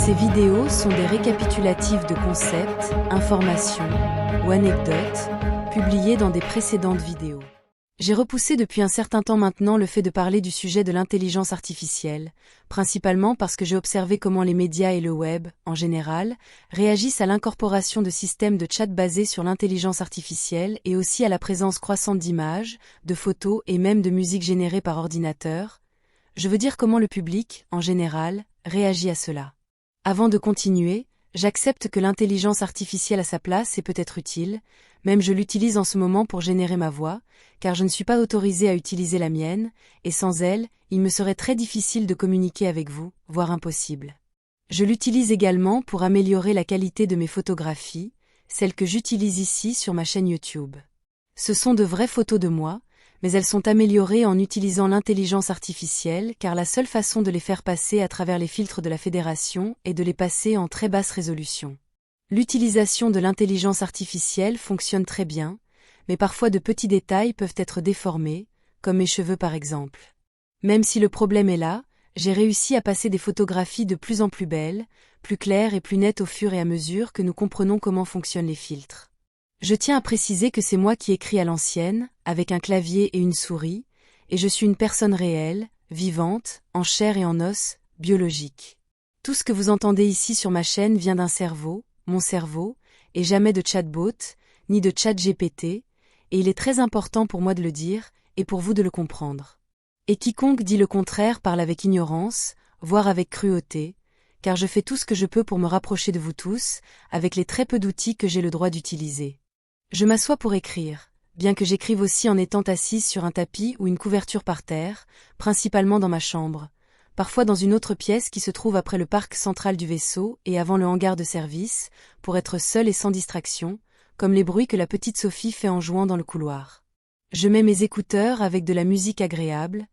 Ces vidéos sont des récapitulatifs de concepts, informations ou anecdotes publiés dans des précédentes vidéos. J'ai repoussé depuis un certain temps maintenant le fait de parler du sujet de l'intelligence artificielle, principalement parce que j'ai observé comment les médias et le web, en général, réagissent à l'incorporation de systèmes de chat basés sur l'intelligence artificielle et aussi à la présence croissante d'images, de photos et même de musique générée par ordinateur. Je veux dire comment le public, en général, réagit à cela. Avant de continuer, j'accepte que l'intelligence artificielle à sa place est peut-être utile, même je l'utilise en ce moment pour générer ma voix, car je ne suis pas autorisée à utiliser la mienne, et sans elle, il me serait très difficile de communiquer avec vous, voire impossible. Je l'utilise également pour améliorer la qualité de mes photographies, celles que j'utilise ici sur ma chaîne YouTube. Ce sont de vraies photos de moi, mais elles sont améliorées en utilisant l'intelligence artificielle car la seule façon de les faire passer à travers les filtres de la Fédération est de les passer en très basse résolution. L'utilisation de l'intelligence artificielle fonctionne très bien, mais parfois de petits détails peuvent être déformés, comme mes cheveux par exemple. Même si le problème est là, j'ai réussi à passer des photographies de plus en plus belles, plus claires et plus nettes au fur et à mesure que nous comprenons comment fonctionnent les filtres. Je tiens à préciser que c'est moi qui écris à l'ancienne, avec un clavier et une souris, et je suis une personne réelle, vivante, en chair et en os, biologique. Tout ce que vous entendez ici sur ma chaîne vient d'un cerveau, mon cerveau, et jamais de chatbot, ni de chat GPT, et il est très important pour moi de le dire, et pour vous de le comprendre. Et quiconque dit le contraire parle avec ignorance, voire avec cruauté, car je fais tout ce que je peux pour me rapprocher de vous tous, avec les très peu d'outils que j'ai le droit d'utiliser. Je m'assois pour écrire, bien que j'écrive aussi en étant assise sur un tapis ou une couverture par terre, principalement dans ma chambre, parfois dans une autre pièce qui se trouve après le parc central du vaisseau et avant le hangar de service, pour être seule et sans distraction, comme les bruits que la petite Sophie fait en jouant dans le couloir. Je mets mes écouteurs avec de la musique agréable,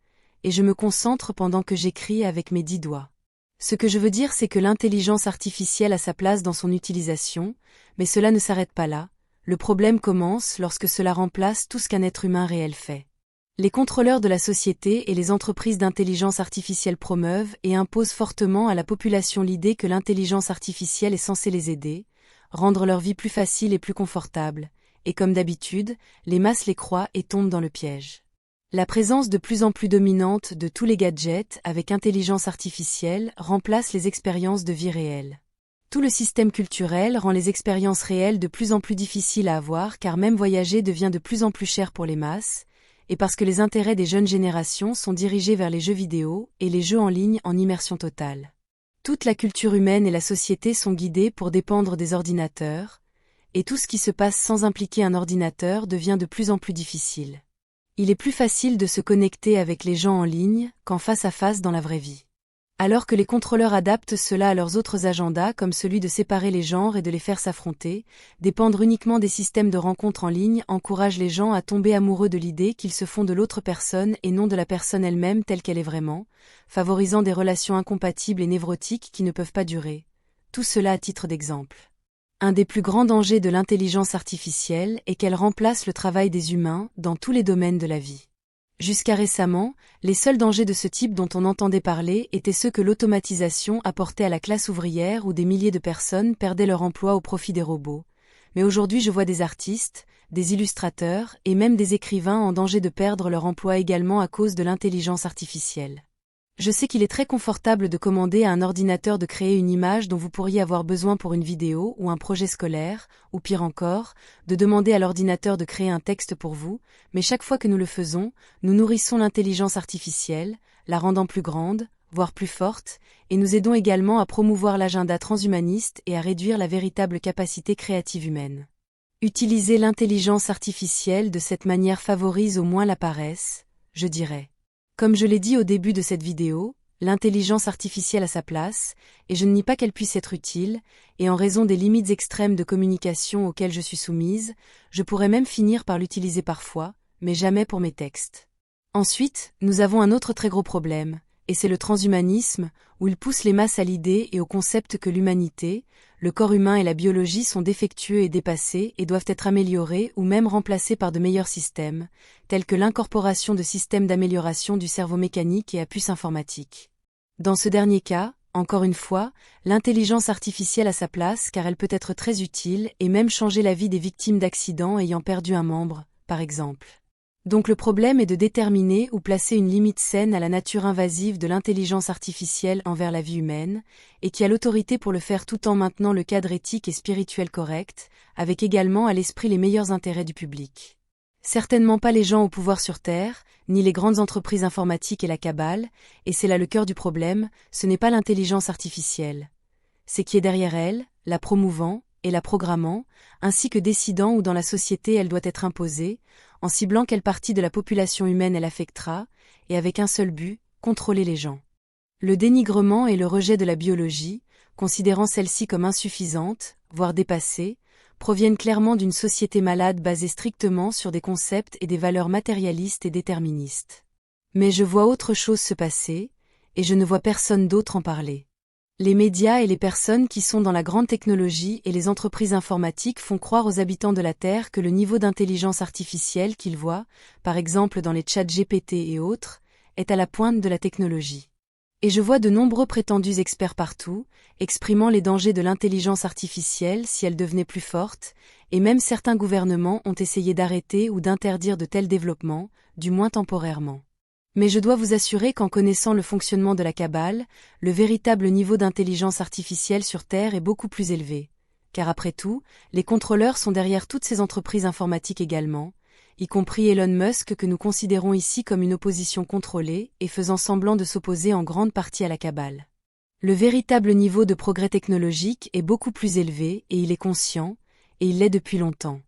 et je me concentre pendant que j'écris avec mes 10 doigts. Ce que je veux dire c'est que l'intelligence artificielle a sa place dans son utilisation, mais cela ne s'arrête pas là. Le problème commence lorsque cela remplace tout ce qu'un être humain réel fait. Les contrôleurs de la société et les entreprises d'intelligence artificielle promeuvent et imposent fortement à la population l'idée que l'intelligence artificielle est censée les aider, rendre leur vie plus facile et plus confortable, et comme d'habitude, les masses les croient et tombent dans le piège. La présence de plus en plus dominante de tous les gadgets avec intelligence artificielle remplace les expériences de vie réelle. Tout le système culturel rend les expériences réelles de plus en plus difficiles à avoir car même voyager devient de plus en plus cher pour les masses, et parce que les intérêts des jeunes générations sont dirigés vers les jeux vidéo et les jeux en ligne en immersion totale. Toute la culture humaine et la société sont guidées pour dépendre des ordinateurs, et tout ce qui se passe sans impliquer un ordinateur devient de plus en plus difficile. Il est plus facile de se connecter avec les gens en ligne qu'en face à face dans la vraie vie. Alors que les contrôleurs adaptent cela à leurs autres agendas comme celui de séparer les genres et de les faire s'affronter, dépendre uniquement des systèmes de rencontres en ligne encourage les gens à tomber amoureux de l'idée qu'ils se font de l'autre personne et non de la personne elle-même telle qu'elle est vraiment, favorisant des relations incompatibles et névrotiques qui ne peuvent pas durer. Tout cela à titre d'exemple. Un des plus grands dangers de l'intelligence artificielle est qu'elle remplace le travail des humains dans tous les domaines de la vie. Jusqu'à récemment, les seuls dangers de ce type dont on entendait parler étaient ceux que l'automatisation apportait à la classe ouvrière où des milliers de personnes perdaient leur emploi au profit des robots. Mais aujourd'hui je vois des artistes, des illustrateurs et même des écrivains en danger de perdre leur emploi également à cause de l'intelligence artificielle. Je sais qu'il est très confortable de commander à un ordinateur de créer une image dont vous pourriez avoir besoin pour une vidéo ou un projet scolaire, ou pire encore, de demander à l'ordinateur de créer un texte pour vous, mais chaque fois que nous le faisons, nous nourrissons l'intelligence artificielle, la rendant plus grande, voire plus forte, et nous aidons également à promouvoir l'agenda transhumaniste et à réduire la véritable capacité créative humaine. Utiliser l'intelligence artificielle de cette manière favorise au moins la paresse, je dirais. Comme je l'ai dit au début de cette vidéo, l'intelligence artificielle a sa place, et je ne nie pas qu'elle puisse être utile, et en raison des limites extrêmes de communication auxquelles je suis soumise, je pourrais même finir par l'utiliser parfois, mais jamais pour mes textes. Ensuite, nous avons un autre très gros problème, et c'est le transhumanisme, où il pousse les masses à l'idée et au concept que l'humanité, le corps humain et la biologie sont défectueux et dépassés et doivent être améliorés ou même remplacés par de meilleurs systèmes, tels que l'incorporation de systèmes d'amélioration du cerveau mécanique et à puce informatique. Dans ce dernier cas, Encore une fois, l'intelligence artificielle a sa place car elle peut être très utile et même changer la vie des victimes d'accidents ayant perdu un membre, par exemple. Donc le problème est de déterminer ou placer une limite saine à la nature invasive de l'intelligence artificielle envers la vie humaine, et qui a l'autorité pour le faire tout en maintenant le cadre éthique et spirituel correct, avec également à l'esprit les meilleurs intérêts du public. Certainement pas les gens au pouvoir sur Terre, ni les grandes entreprises informatiques et la cabale, et c'est là le cœur du problème, ce n'est pas l'intelligence artificielle. C'est qui est derrière elle, la promouvant et la programmant, ainsi que décidant où dans la société elle doit être imposée, en ciblant quelle partie de la population humaine elle affectera, et avec un seul but, contrôler les gens. Le dénigrement et le rejet de la biologie, considérant celle-ci comme insuffisante, voire dépassée, proviennent clairement d'une société malade basée strictement sur des concepts et des valeurs matérialistes et déterministes. Mais je vois autre chose se passer, et je ne vois personne d'autre en parler. Les médias et les personnes qui sont dans la grande technologie et les entreprises informatiques font croire aux habitants de la Terre que le niveau d'intelligence artificielle qu'ils voient, par exemple dans les chats GPT et autres, est à la pointe de la technologie. Et je vois de nombreux prétendus experts partout, exprimant les dangers de l'intelligence artificielle si elle devenait plus forte, et même certains gouvernements ont essayé d'arrêter ou d'interdire de tels développements, du moins temporairement. Mais je dois vous assurer qu'en connaissant le fonctionnement de la cabale, le véritable niveau d'intelligence artificielle sur Terre est beaucoup plus élevé. Car après tout, les contrôleurs sont derrière toutes ces entreprises informatiques également, y compris Elon Musk que nous considérons ici comme une opposition contrôlée et faisant semblant de s'opposer en grande partie à la cabale. Le véritable niveau de progrès technologique est beaucoup plus élevé et il est conscient, et il l'est depuis longtemps.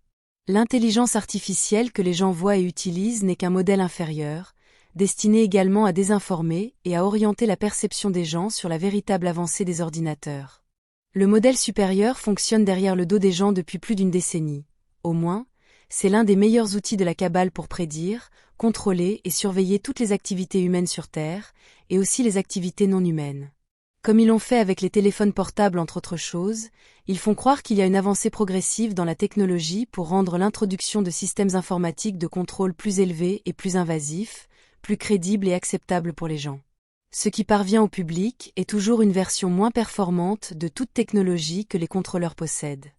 L'intelligence artificielle que les gens voient et utilisent n'est qu'un modèle inférieur, destiné également à désinformer et à orienter la perception des gens sur la véritable avancée des ordinateurs. Le modèle supérieur fonctionne derrière le dos des gens depuis plus d'une décennie. Au moins, c'est l'un des meilleurs outils de la cabale pour prédire, contrôler et surveiller toutes les activités humaines sur Terre, et aussi les activités non humaines. Comme ils l'ont fait avec les téléphones portables entre autres choses, ils font croire qu'il y a une avancée progressive dans la technologie pour rendre l'introduction de systèmes informatiques de contrôle plus élevés et plus invasifs, plus crédibles et acceptables pour les gens. Ce qui parvient au public est toujours une version moins performante de toute technologie que les contrôleurs possèdent.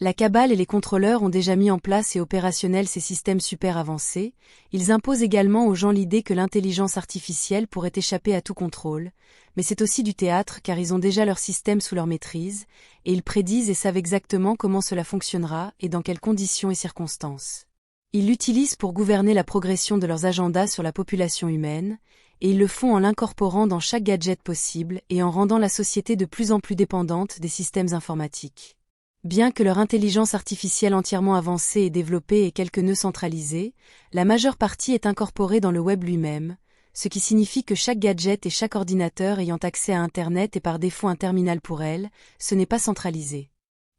La cabale et les contrôleurs ont déjà mis en place et opérationnels ces systèmes super avancés, ils imposent également aux gens l'idée que l'intelligence artificielle pourrait échapper à tout contrôle, mais c'est aussi du théâtre car ils ont déjà leur système sous leur maîtrise, et ils prédisent et savent exactement comment cela fonctionnera et dans quelles conditions et circonstances. Ils l'utilisent pour gouverner la progression de leurs agendas sur la population humaine, et ils le font en l'incorporant dans chaque gadget possible et en rendant la société de plus en plus dépendante des systèmes informatiques. Bien que leur intelligence artificielle entièrement avancée et développée ait quelques nœuds centralisés, la majeure partie est incorporée dans le web lui-même, ce qui signifie que chaque gadget et chaque ordinateur ayant accès à Internet et par défaut un terminal pour elle, ce n'est pas centralisé.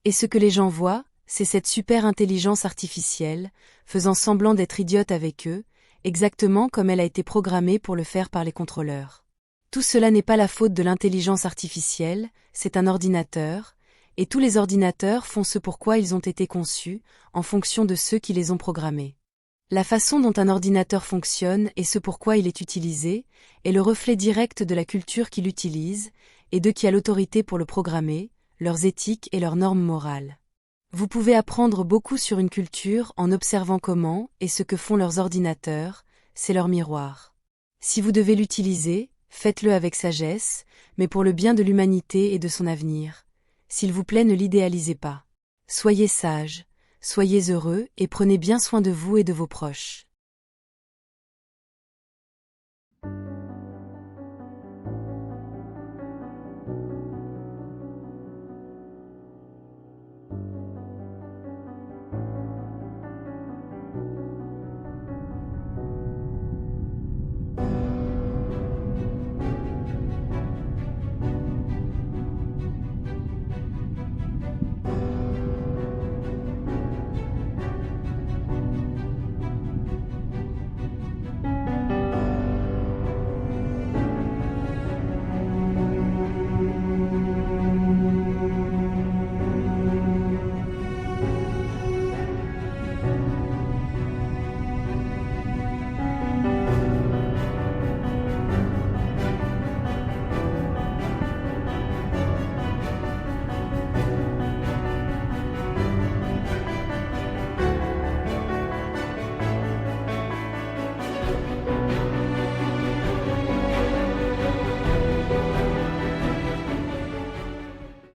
Et ce que les gens voient, c'est cette super intelligence artificielle, faisant semblant d'être idiote avec eux, exactement comme elle a été programmée pour le faire par les contrôleurs. Tout cela n'est pas la faute de l'intelligence artificielle, c'est un ordinateur, et tous les ordinateurs font ce pourquoi ils ont été conçus, en fonction de ceux qui les ont programmés. La façon dont un ordinateur fonctionne et ce pourquoi il est utilisé, est le reflet direct de la culture qu'il utilise, et de qui a l'autorité pour le programmer, leurs éthiques et leurs normes morales. Vous pouvez apprendre beaucoup sur une culture en observant comment et ce que font leurs ordinateurs, c'est leur miroir. Si vous devez l'utiliser, faites-le avec sagesse, mais pour le bien de l'humanité et de son avenir. S'il vous plaît, ne l'idéalisez pas. Soyez sages, soyez heureux et prenez bien soin de vous et de vos proches.